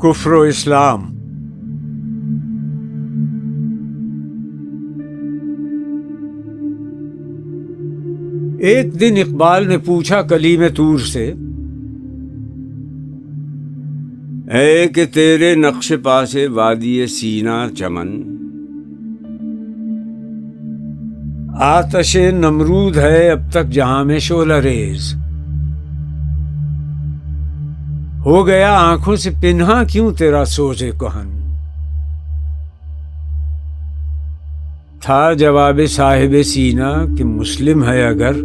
کفر و اسلام۔ ایک دن اقبال نے پوچھا کلیم طور سے، ہے کہ تیرے نقش پاس وادی سینا چمن، آتش نمرود ہے اب تک جہاں میں شعلہ ریز، ہو گیا آنکھوں سے پنہا کیوں تیرا سوز کہن؟ تھا جواب صاحب سینا کہ مسلم ہے اگر،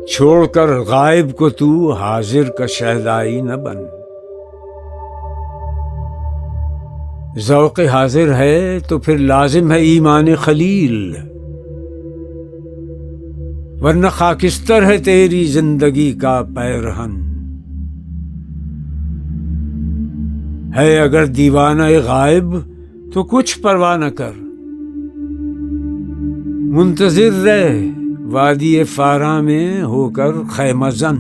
چھوڑ کر غائب کو تو حاضر کا شہدائی نہ بن۔ ذوق حاضر ہے تو پھر لازم ہے ایمان خلیل، ورنہ خاکستر ہے تیری زندگی کا پیرہن۔ ہے اگر دیوانہ غائب تو کچھ پرواہ نہ کر، منتظر رہ وادی فاراں میں ہو کر خیمہ زن۔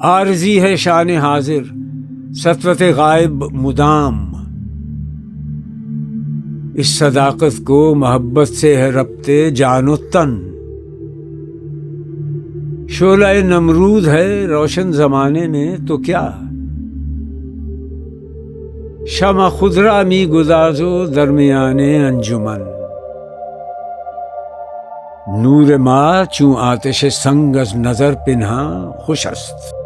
عارضی ہے شان حاضر سطوت غائب مدام، اس صداقت کو محبت سے ہے ربط جان و تن۔ شعلہ نمرود ہے روشن زمانے میں تو کیا، شمع خضرا می گدازو درمیان انجمن۔ نور ما چون آتش سنگ از نظر پنہاں خوش است،